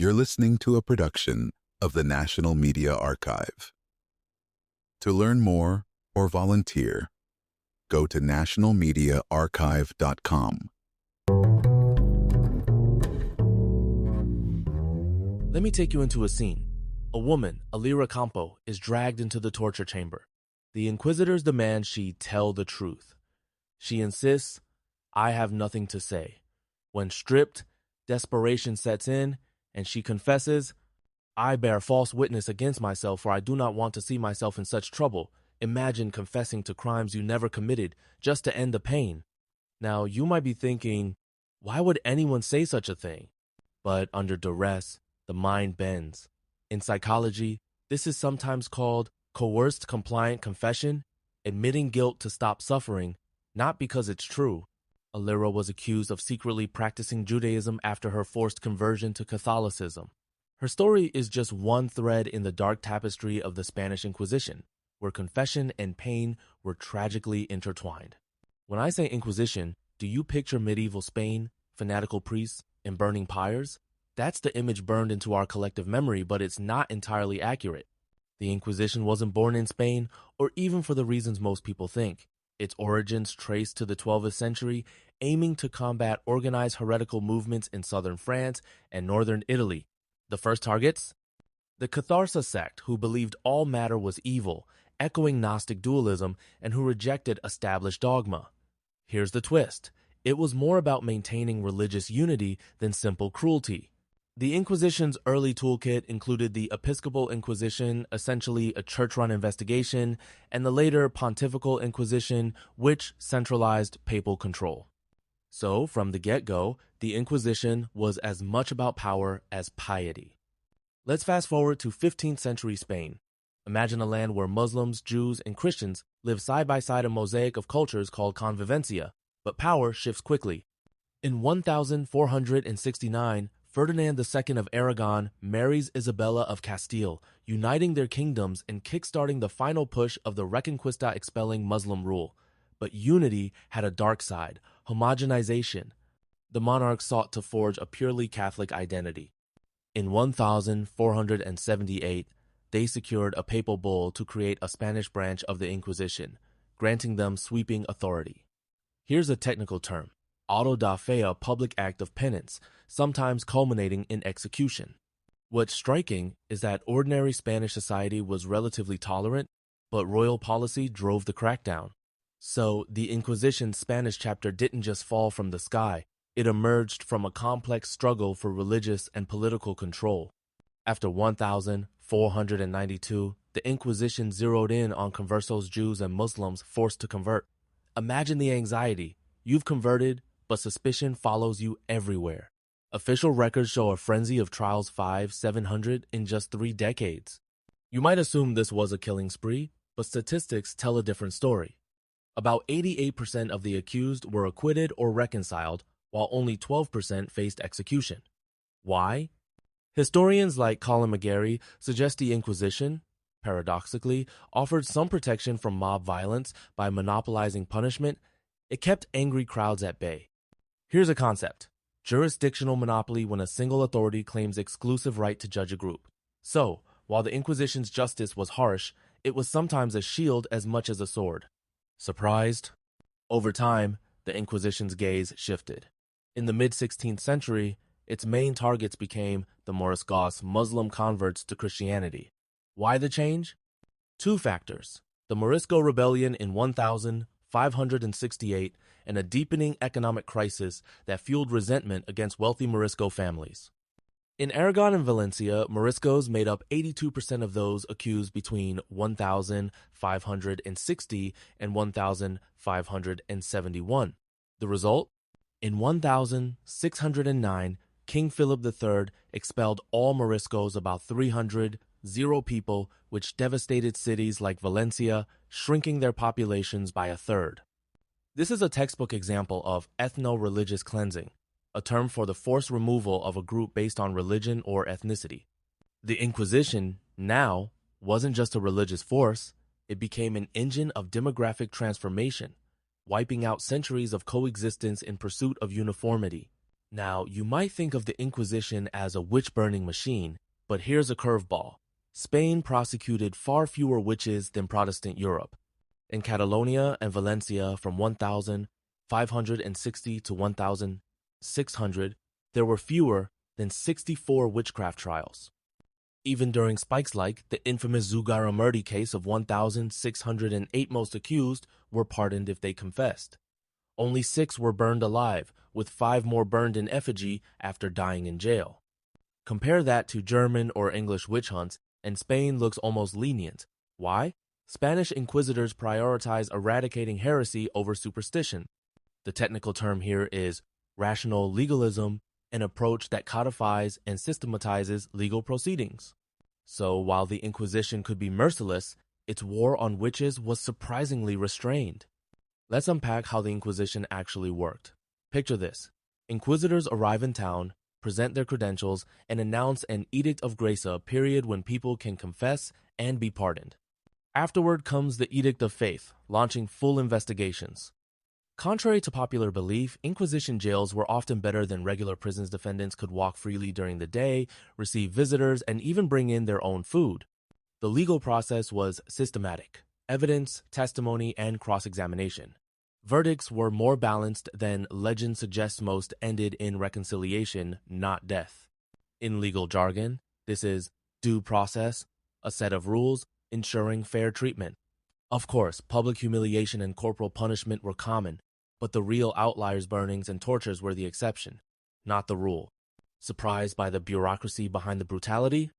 You're listening to a production of the National Media Archive. To learn more or volunteer, go to nationalmediaarchive.com. Let me take you into a scene. A woman, Alira Campo, is dragged into the torture chamber. The inquisitors demand she tell the truth. She insists, "I have nothing to say." When stripped, desperation sets in, and she confesses, "I bear false witness against myself, for I do not want to see myself in such trouble." Imagine confessing to crimes you never committed just to end the pain. Now, you might be thinking, why would anyone say such a thing? But under duress, the mind bends. In psychology, this is sometimes called coerced compliant confession, admitting guilt to stop suffering, not because it's true. Alira was accused of secretly practicing Judaism after her forced conversion to Catholicism. Her story is just one thread in the dark tapestry of the Spanish Inquisition, where confession and pain were tragically intertwined. When I say Inquisition, do you picture medieval Spain, fanatical priests, and burning pyres? That's the image burned into our collective memory, but it's not entirely accurate. The Inquisition wasn't born in Spain, or even for the reasons most people think. Its origins trace to the 12th century, aiming to combat organized heretical movements in southern France and northern Italy. The first targets? The Catharsa sect, who believed all matter was evil, echoing Gnostic dualism, and who rejected established dogma. Here's the twist. It was more about maintaining religious unity than simple cruelty. The Inquisition's early toolkit included the Episcopal Inquisition, essentially a church-run investigation, and the later Pontifical Inquisition, which centralized papal control. So, from the get-go, the Inquisition was as much about power as piety. Let's fast forward to 15th century Spain. Imagine a land where Muslims, Jews, and Christians live side by side, a mosaic of cultures called convivencia, but power shifts quickly. In 1469, Ferdinand II of Aragon marries Isabella of Castile, uniting their kingdoms and kickstarting the final push of the Reconquista, expelling Muslim rule. But unity had a dark side, homogenization. The monarch sought to forge a purely Catholic identity. In 1478, they secured a papal bull to create a Spanish branch of the Inquisition, granting them sweeping authority. Here's a technical term: auto da fe, a public act of penance, sometimes culminating in execution. What's striking is that ordinary Spanish society was relatively tolerant, but royal policy drove the crackdown. So the Inquisition's Spanish chapter didn't just fall from the sky. It emerged from a complex struggle for religious and political control. After 1492, the Inquisition zeroed in on conversos, Jews, and Muslims forced to convert. Imagine the anxiety. You've converted, but suspicion follows you everywhere. Official records show a frenzy of trials, 700 in just 3 decades. You might assume this was a killing spree, but statistics tell a different story. About 88% of the accused were acquitted or reconciled, while only 12% faced execution. Why? Historians like Colin McGarry suggest the Inquisition, paradoxically, offered some protection from mob violence by monopolizing punishment. It kept angry crowds at bay. Here's a concept: jurisdictional monopoly, when a single authority claims exclusive right to judge a group. So, while the Inquisition's justice was harsh, it was sometimes a shield as much as a sword. Surprised? Over time, the Inquisition's gaze shifted. In the mid-16th century, its main targets became the Moriscos, Muslim converts to Christianity. Why the change? 2 factors: the Morisco Rebellion in 1568 and a deepening economic crisis that fueled resentment against wealthy Morisco families. In Aragon and Valencia, Moriscos made up 82% of those accused between 1560 and 1571. The result? In 1609, King Philip III expelled all Moriscos, about 300 people, which devastated cities like Valencia, shrinking their populations by a third. This is a textbook example of ethno-religious cleansing, a term for the forced removal of a group based on religion or ethnicity. The Inquisition, now, wasn't just a religious force, it became an engine of demographic transformation, wiping out centuries of coexistence in pursuit of uniformity. Now, you might think of the Inquisition as a witch-burning machine, but here's a curveball. Spain prosecuted far fewer witches than Protestant Europe. In Catalonia and Valencia from 1,560 to 1,600, there were fewer than 64 witchcraft trials. Even during spikes like the infamous Zugarramurdi case of 1,608, most accused were pardoned if they confessed. Only 6 were burned alive, with 5 more burned in effigy after dying in jail. Compare that to German or English witch hunts, and Spain looks almost lenient. Why? Spanish inquisitors prioritize eradicating heresy over superstition. The technical term here is rational legalism, an approach that codifies and systematizes legal proceedings. So while the Inquisition could be merciless, its war on witches was surprisingly restrained. Let's unpack how the Inquisition actually worked. Picture this. Inquisitors arrive in town, present their credentials, and announce an Edict of Gracia, a period when people can confess and be pardoned. Afterward comes the Edict of Faith, launching full investigations. Contrary to popular belief, Inquisition jails were often better than regular prisons. Defendants could walk freely during the day, receive visitors, and even bring in their own food. The legal process was systematic: evidence, testimony, and cross-examination. Verdicts were more balanced than legend suggests. Most ended in reconciliation, not death. In legal jargon, this is due process, a set of rules ensuring fair treatment. Of course, public humiliation and corporal punishment were common, but the real outliers, burnings and tortures, were the exception, not the rule. Surprised by the bureaucracy behind the brutality?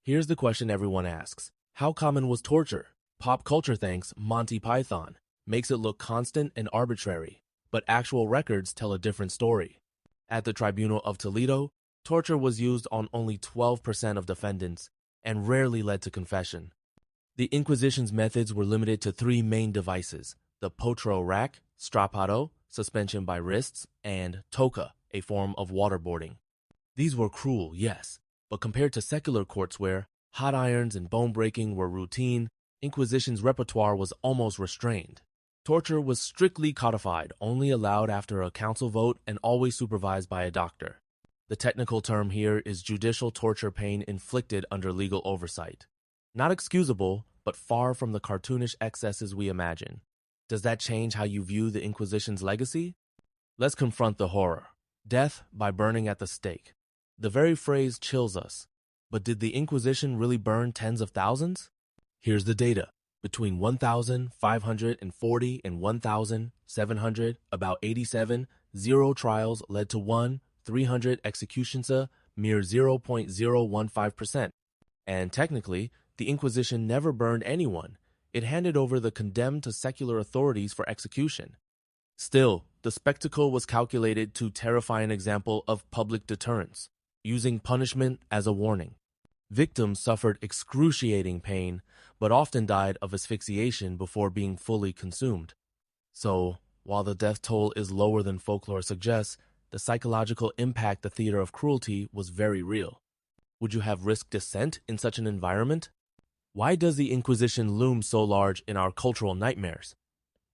Here's the question everyone asks. How common was torture? Pop culture thanks Monty Python makes it look constant and arbitrary, but actual records tell a different story. At the Tribunal of Toledo, torture was used on only 12% of defendants and rarely led to confession. The Inquisition's methods were limited to 3 main devices: the potro rack, strappado, suspension by wrists, and toca, a form of waterboarding. These were cruel, yes, but compared to secular courts where hot irons and bone breaking were routine, Inquisition's repertoire was almost restrained. Torture was strictly codified, only allowed after a council vote and always supervised by a doctor. The technical term here is judicial torture, pain inflicted under legal oversight. Not excusable, but far from the cartoonish excesses we imagine. Does that change how you view the Inquisition's legacy? Let's confront the horror. Death by burning at the stake. The very phrase chills us. But did the Inquisition really burn tens of thousands? Here's the data. Between 1,540 and 1,700, about 87, 0 trials led to 300 executions, a mere 0.015%. And technically, the Inquisition never burned anyone. It handed over the condemned to secular authorities for execution. Still, the spectacle was calculated to terrify, an example of public deterrence, using punishment as a warning. Victims suffered excruciating pain, but often died of asphyxiation before being fully consumed. So, while the death toll is lower than folklore suggests, the psychological impact, the theater of cruelty, was very real. Would you have risked dissent in such an environment? Why does the Inquisition loom so large in our cultural nightmares?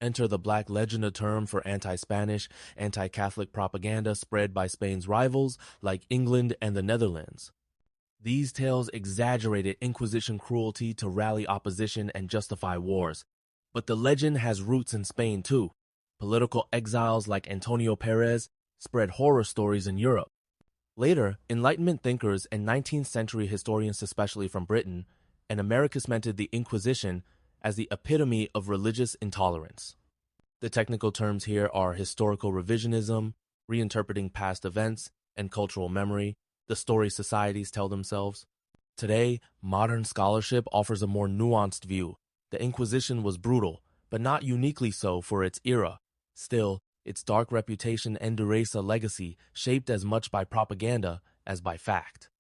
Enter the Black Legend, a term for anti-Spanish, anti-Catholic propaganda spread by Spain's rivals like England and the Netherlands. These tales exaggerated Inquisition cruelty to rally opposition and justify wars. But the legend has roots in Spain too. Political exiles like Antonio Perez spread horror stories in Europe. Later, Enlightenment thinkers and 19th century historians, especially from Britain, and America, cemented the Inquisition as the epitome of religious intolerance. The technical terms here are historical revisionism, reinterpreting past events, and cultural memory, the stories societies tell themselves. Today, modern scholarship offers a more nuanced view. The Inquisition was brutal, but not uniquely so for its era. Still, its dark reputation endures a legacy shaped as much by propaganda as by fact.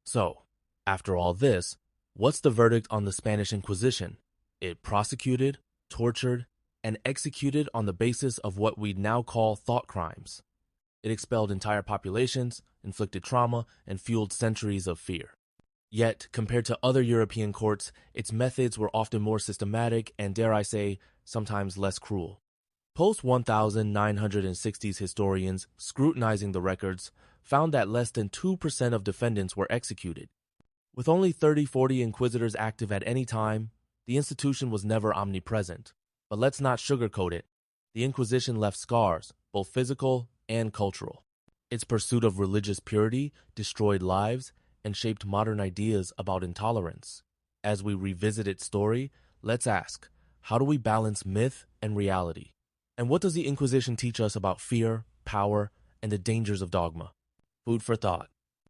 So, after all this, what's the verdict on the Spanish Inquisition? It prosecuted, tortured, and executed on the basis of what we'd now call thought crimes. It expelled entire populations, inflicted trauma, and fueled centuries of fear. Yet, compared to other European courts, its methods were often more systematic and, dare I say, sometimes less cruel. Post-1960s historians scrutinizing the records found that less than 2% of defendants were executed. With only 30-40 inquisitors active at any time, the institution was never omnipresent. But let's not sugarcoat it. The Inquisition left scars, both physical and cultural. Its pursuit of religious purity destroyed lives and shaped modern ideas about intolerance. As we revisit its story, let's ask, how do we balance myth and reality? And what does the Inquisition teach us about fear, power, and the dangers of dogma? Food for thought.